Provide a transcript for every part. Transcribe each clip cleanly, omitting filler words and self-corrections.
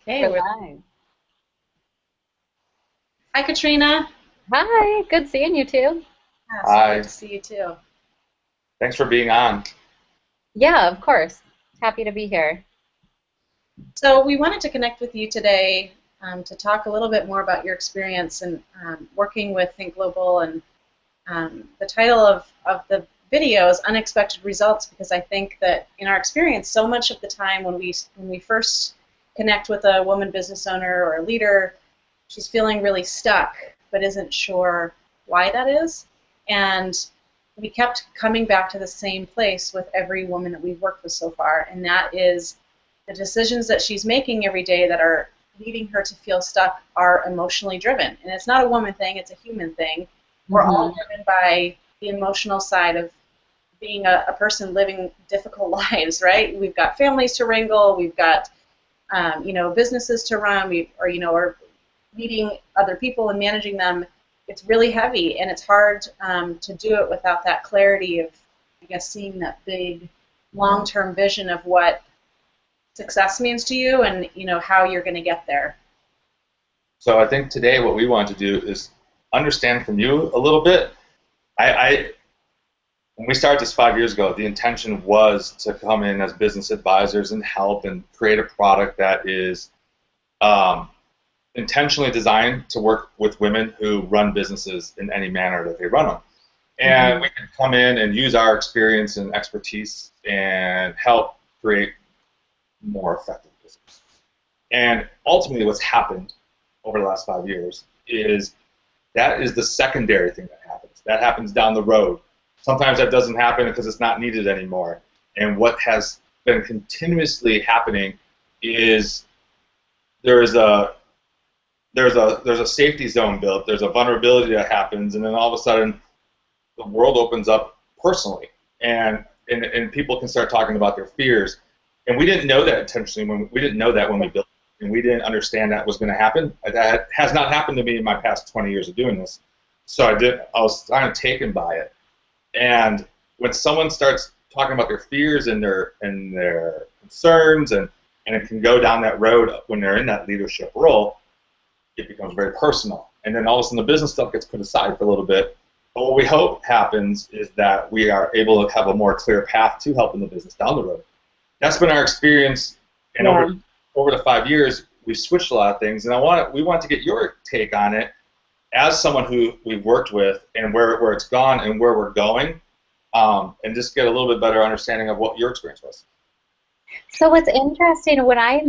Okay, We're live. hi Katrina. Hi, good seeing you too. Yeah, so great Hi, to see you too. thanks for being on. Yeah, of course. Happy to be here. So we wanted to connect with you today to talk a little bit more about your experience in working with Think Global, and the title of the video is Unexpected Results, because I think that in our experience, so much of the time when we first connect with a woman business owner or a leader, she's feeling really stuck but isn't sure why that is. And we kept coming back to the same place with every woman that we've worked with so far, and that is the decisions that she's making every day that are leading her to feel stuck are emotionally driven. And it's not a woman thing, it's a human thing. We're all Hmm. driven by the emotional side of being a person living difficult lives, right? We've got families to wrangle, we've got businesses to run, or leading other people and managing them. It's really heavy, and it's hard to do it without that clarity of, I guess, seeing that big, long-term vision of what success means to you, and how you're going to get there. So I think today what we want to do is understand from you a little bit. I when we started this 5 years ago, the intention was to come in as business advisors and help and create a product that is um, intentionally designed to work with women who run businesses in any manner that they run them. And Hmm. we can come in and use our experience and expertise and help create more effective business. And ultimately, what's happened over the last 5 years is that is the secondary thing that happens. That happens down the road. Sometimes that doesn't happen because it's not needed anymore. And what has been continuously happening is there's a there's a safety zone built. There's a vulnerability that happens, and then all of a sudden the world opens up personally, and people can start talking about their fears. And we didn't know that intentionally when we didn't know that when we built it, and we didn't understand that was going to happen. That has not happened to me in my past 20 years of doing this. So I was kind of taken by it. And when someone starts talking about their fears and their concerns, and it can go down that road when they're in that leadership role, it becomes very personal. And then all of a sudden the business stuff gets put aside for a little bit. But what we hope happens is that we are able to have a more clear path to helping the business down the road. That's been our experience. And Yeah. over the 5 years, we've switched a lot of things. And we want to get your take on it as someone who we've worked with, and where it's gone and where we're going, and just get a little bit better understanding of what your experience was. So what's interesting, I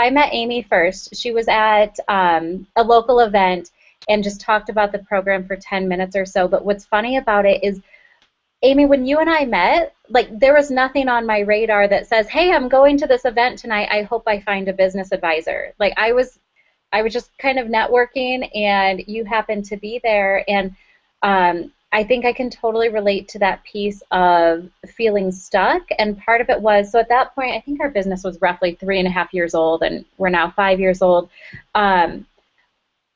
met Amy first. She was at a local event and just talked about the program for 10 minutes or so. But what's funny about it is, Amy, when you and I met, like there was nothing on my radar that says, "Hey, I'm going to this event tonight. I hope I find a business advisor." Like I was just kind of networking, and you happened to be there, and I think I can totally relate to that piece of feeling stuck. And part of it was, so at that point, I think our business was roughly 3.5 years old, and we're now 5 years old. Um,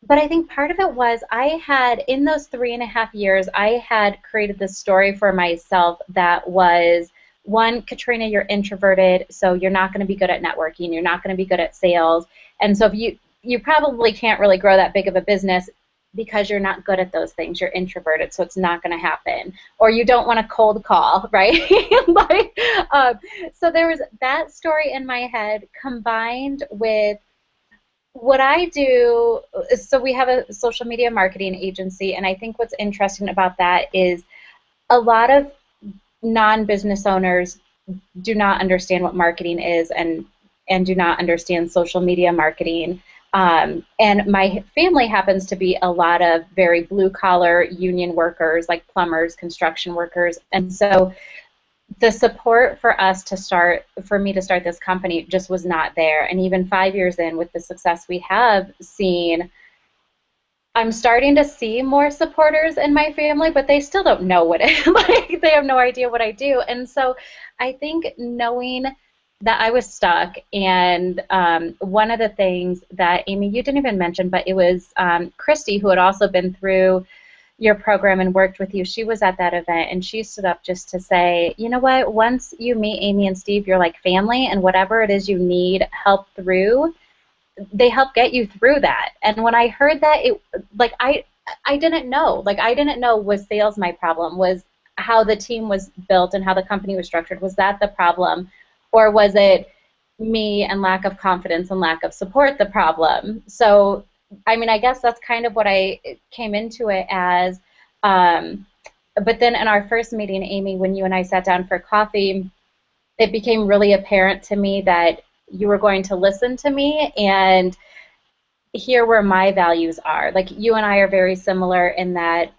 but I think part of it was I had, in those 3.5 years, I had created this story for myself that was, one, Katrina, you're introverted, so you're not going to be good at networking, you're not going to be good at sales, and so if you probably can't really grow that big of a business because you're not good at those things. You're introverted, so it's not going to happen. Or you don't want to cold call, right? like, um, so there was that story in my head combined with what I do. So we have a social media marketing agency, and I think what's interesting about that is a lot of non-business owners do not understand what marketing is, and do not understand social media marketing. And my family happens to be a lot of very blue collar union workers, like plumbers, construction workers, and so the support for me to start this company just was not there. And even 5 years in, with the success we have seen, I'm starting to see more supporters in my family, but they still don't know what it like. They have no idea what I do, and so I think knowing that I was stuck, and one of the things that, Amy, you didn't even mention, but it was Christy, who had also been through your program and worked with you. She was at that event, and she stood up just to say, you know what? Once you meet Amy and Steve, you're like family, and whatever it is you need help through, they help get you through that. And when I heard that, it like I didn't know. Like I didn't know, was sales my problem? Was how the team was built and how the company was structured, was that the problem? Or was it me and lack of confidence and lack of support the problem? So, I mean, I guess that's kind of what I came into it as. But then in our first meeting, Amy, when you and I sat down for coffee, it became really apparent to me that you were going to listen to me and hear where my values are. Like you and I are very similar in that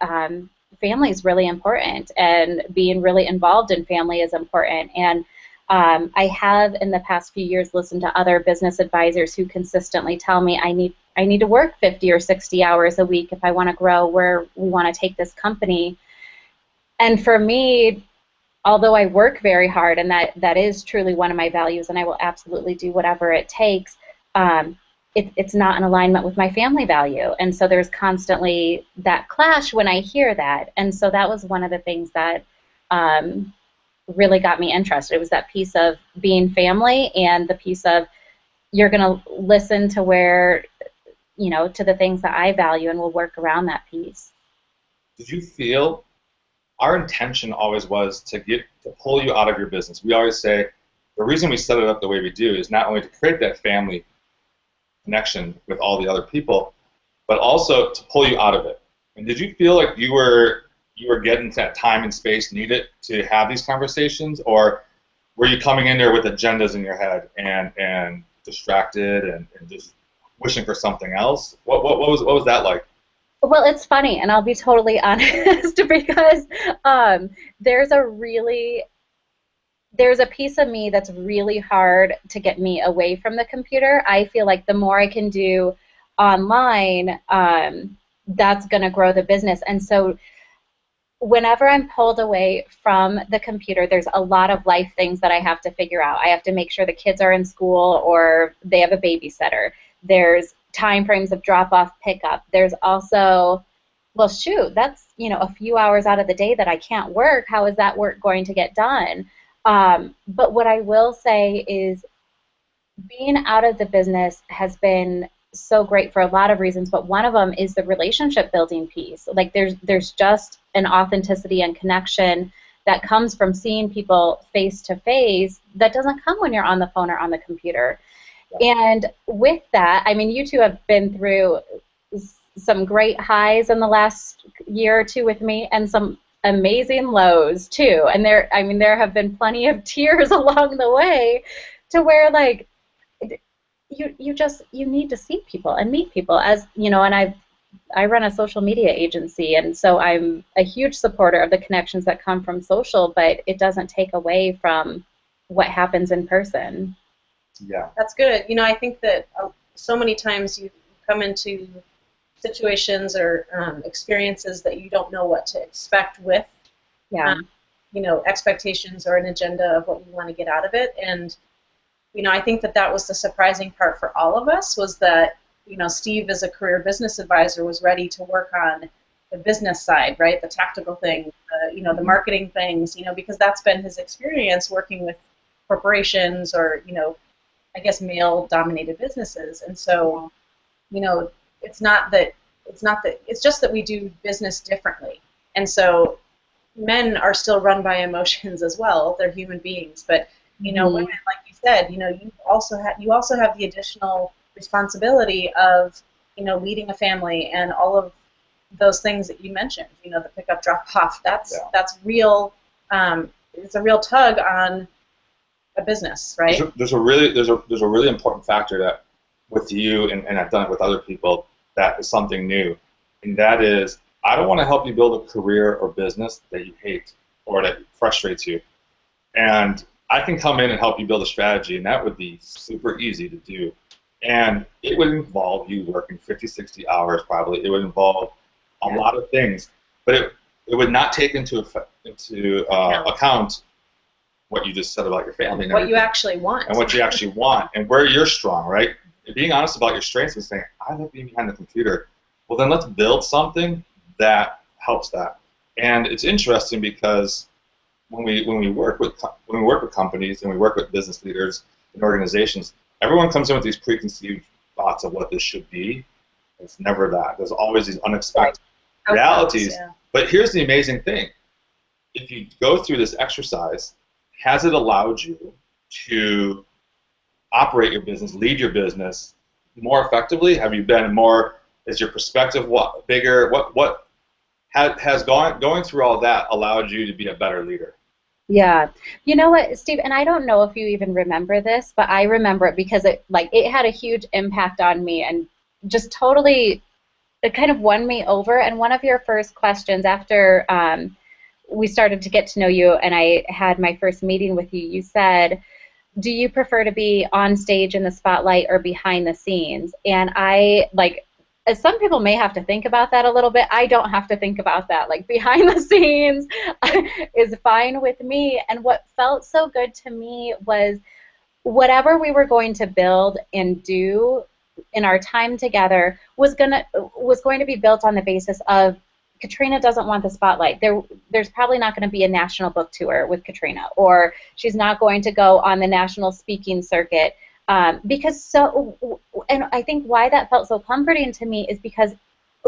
family is really important, and being really involved in family is important. And I have in the past few years listened to other business advisors who consistently tell me I need to work 50 or 60 hours a week if I want to grow where we want to take this company. And for me, although I work very hard, and that is truly one of my values, and I will absolutely do whatever it takes, it's not in alignment with my family value. And so there's constantly that clash when I hear that. And so that was one of the things that really got me interested. It was that piece of being family and the piece of you're going to listen to where, to the things that I value, and we'll work around that piece. Did you feel our intention always was to pull you out of your business? We always say the reason we set it up the way we do is not only to create that family connection with all the other people, but also to pull you out of it. And did you feel like you were getting that time and space needed to have these conversations, or were you coming in there with agendas in your head and distracted and just wishing for something else? What was that like? Well, it's funny, and I'll be totally honest, because there's a piece of me that's really hard to get me away from the computer. I feel like the more I can do online, that's going to grow the business. And so whenever I'm pulled away from the computer, there's a lot of life things that I have to figure out. I have to make sure the kids are in school or they have a babysitter. There's time frames of drop-off, pickup. There's also, well, shoot, that's a few hours out of the day that I can't work. How is that work going to get done? But what I will say is being out of the business has been so great for a lot of reasons, but one of them is the relationship building piece. Like there's just an authenticity and connection that comes from seeing people face to face that doesn't come when you're on the phone or on the computer. And with that, I mean, you two have been through some great highs in the last year or two with me, and some amazing lows too. And there have been plenty of tears along the way, to where like you need to see people and meet people, as and I run a social media agency, and so I'm a huge supporter of the connections that come from social, but it doesn't take away from what happens in person. Yeah, that's good. I think that so many times you come into situations or experiences that you don't know what to expect with. Yeah. Expectations or an agenda of what you want to get out of it. And I think that was the surprising part for all of us, was that Steve, as a career business advisor, was ready to work on the business side, right? The tactical things, the marketing things, because that's been his experience working with corporations or I guess male-dominated businesses. And so it's just that we do business differently. And so men are still run by emotions as well. They're human beings, but women, like you said, you also have the additional responsibility of leading a family and all of those things that you mentioned. The pickup, drop off. That's real. It's a real tug on a business, right? There's a really important factor that with you, and I've done it with other people, that is something new, and that is, I don't want to help you build a career or business that you hate or that frustrates you. And I can come in and help you build a strategy, and that would be super easy to do. And it would involve you working 50, 60 hours probably. It would involve a lot of things, but it would not take into account what you just said about your family and what you actually want. And what you actually want, and where you're strong, right? And being honest about your strengths and saying, I like being behind the computer. Well, then let's build something that helps that. And it's interesting because when we work with companies and we work with business leaders and organizations, everyone comes in with these preconceived thoughts of what this should be. It's never that. There's always these unexpected realities. Yeah. But here's the amazing thing. If you go through this exercise, has it allowed you to operate your business, lead your business more effectively? Have you been more, is your perspective bigger? What has going through all that allowed you to be a better leader? Yeah. You know what, Steve, and I don't know if you even remember this, but I remember it because it had a huge impact on me and just totally, it kind of won me over. And one of your first questions after we started to get to know you and I had my first meeting with you, you said, do you prefer to be on stage in the spotlight or behind the scenes? And I, as some people may have to think about that a little bit, I don't have to think about that. Like, behind the scenes is fine with me. And what felt so good to me was whatever we were going to build and do in our time together was going to be built on the basis of Katrina doesn't want the spotlight. There's probably not going to be a national book tour with Katrina, or she's not going to go on the national speaking circuit. And I think why that felt so comforting to me is because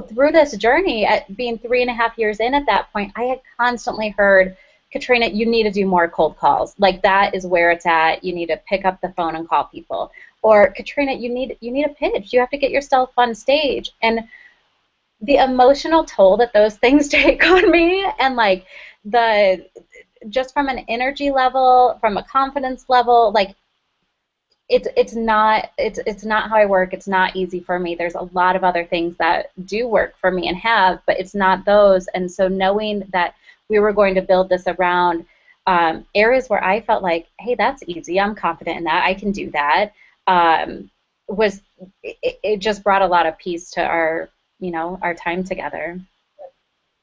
through this journey, at being 3.5 years in at that point, I had constantly heard, Katrina, you need to do more cold calls. Like, that is where it's at. You need to pick up the phone and call people. Or, Katrina, you need a pitch. You have to get yourself on stage. And the emotional toll that those things take on me, and just from an energy level, from a confidence level, it's not how I work. It's not easy for me. There's a lot of other things that do work for me and have, but it's not those. And so knowing that we were going to build this around areas where I felt like, hey, that's easy. I'm confident in that. I can do that. It just brought a lot of peace to our time together.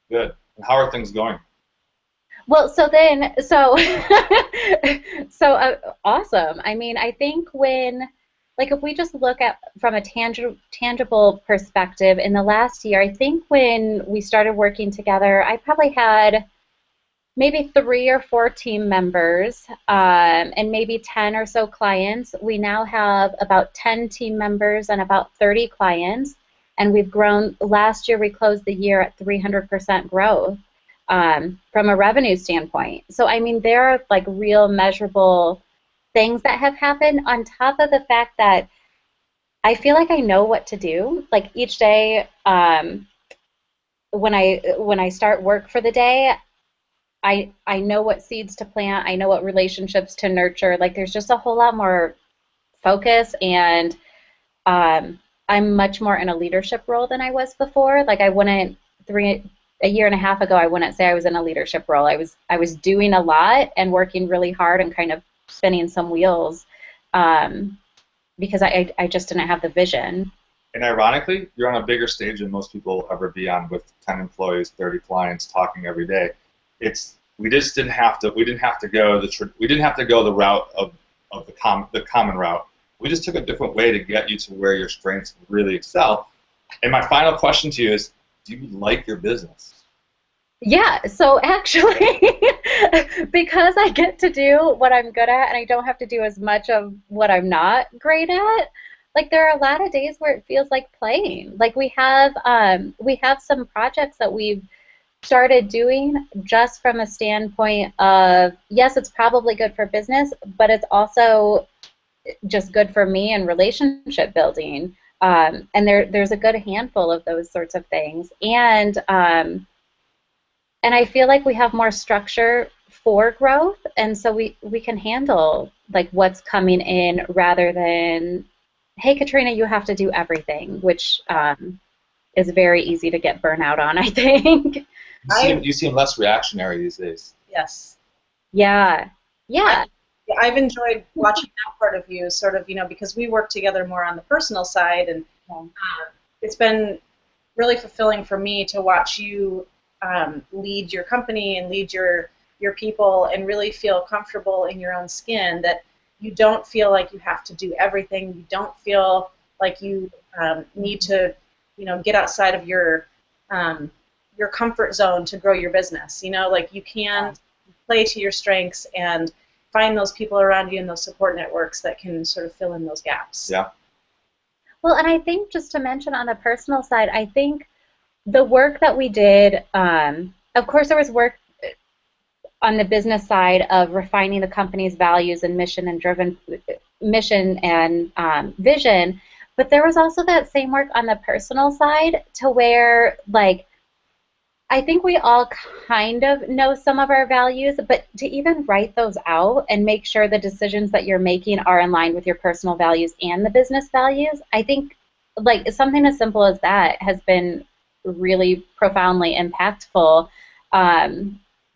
Good. And how are things going? Well, so awesome. I mean, I think if we just look at from a tangible perspective, in the last year, I think when we started working together, I probably had maybe 3 or 4 team members and maybe 10 or so clients. We now have about 10 team members and about 30 clients. And we've grown. Last year, we closed the year at 300% growth from a revenue standpoint. So, I mean, there are real measurable things that have happened on top of the fact that I feel like I know what to do. Like, each day when I start work for the day, I know what seeds to plant. I know what relationships to nurture. There's just a whole lot more focus, and I'm much more in a leadership role than I was before. A year and a half ago, I wouldn't say I was in a leadership role. I was doing a lot and working really hard and kind of spinning some wheels because I just didn't have the vision. And ironically, you're on a bigger stage than most people will ever be on, with 10 employees, 30 clients, talking every day. We didn't have to go the route of the common route. We just took a different way to get you to where your strengths really excel. And my final question to you is, do you like your business? Yeah, so actually, because I get to do what I'm good at and I don't have to do as much of what I'm not great at, there are a lot of days where it feels like playing. We have some projects that we've started doing just from a standpoint of, yes, it's probably good for business, but it's also just good for me and relationship building. And there's a good handful of those sorts of things. And I feel like we have more structure for growth, and so we can handle what's coming in rather than, hey, Katrina, you have to do everything, which is very easy to get burnout on, I think. You seem less reactionary these days. Yes. Yeah. I've enjoyed watching that part of you, sort of, because we work together more on the personal side, and it's been really fulfilling for me to watch you lead your company and lead your people and really feel comfortable in your own skin, that you don't feel like you have to do everything. You don't feel like you need to, get outside of your comfort zone to grow your business. You can play to your strengths and find those people around you and those support networks that can sort of fill in those gaps. Yeah. Well, and I think just to mention on the personal side, I think the work that we did, of course, there was work on the business side of refining the company's values and mission and vision, but there was also that same work on the personal side to where, like, I think we all kind of know some of our values, but to even write those out and make sure the decisions that you're making are in line with your personal values and the business values, I think like something as simple as that has been really profoundly impactful,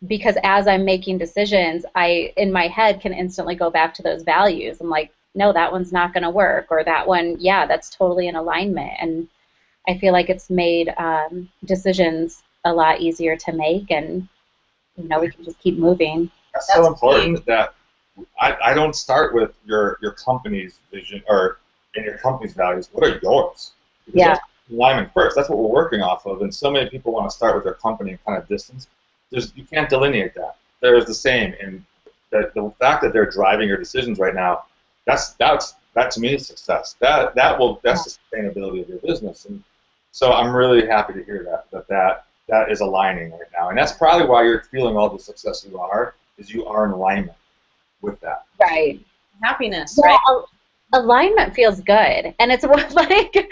because as I'm making decisions, I, in my head, can instantly go back to those values. I'm like, no, that one's not going to work, or that one, yeah, that's totally in alignment. And I feel like it's made decisions a lot easier to make, and we can just keep moving. That's so important that I don't start with your company's vision or in your company's values. What are yours? Because Yeah. that's alignment first. That's what we're working off of. And so many people want to start with their company and kind of distance. You can't delineate that. They're the same. And the fact that they're driving your decisions right now, that to me is success. That's the sustainability of your business. And so I'm really happy to hear that is aligning right now. And that's probably why you're feeling all the success you are, is you are in alignment with that. Right. Happiness, Yeah, right? alignment feels good, and it's like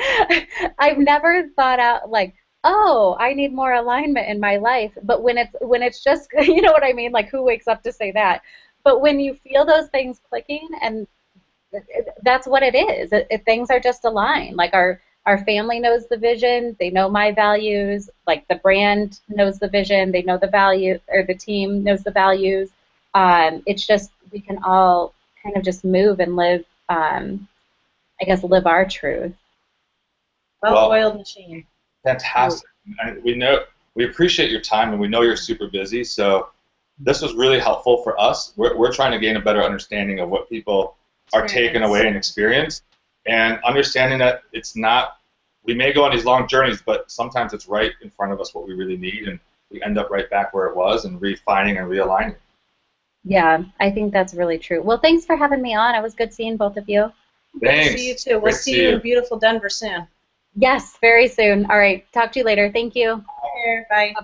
I've never thought out like, oh, I need more alignment in my life. But when it's just, you know what I mean? Like, who wakes up to say that? But when you feel those things clicking, and that's what it is. Things are just aligned. Like our family knows the vision. They know my values. Like the brand knows the vision. They know the value, or the team knows the values. It's just we can all kind of just move and live. I guess live our truth. Well-oiled machine. Fantastic. And we appreciate your time, and we know you're super busy. So this was really helpful for us. We're trying to gain a better understanding of what people are taking away and experience, and understanding that it's not. We may go on these long journeys, but sometimes it's right in front of us what we really need, and we end up right back where it was, and refining and realigning. Yeah, I think that's really true. Well, thanks for having me on. It was good seeing both of you. Thanks. See you too. We'll see you in beautiful Denver soon. Yes, very soon. All right. Talk to you later. Thank you. Bye.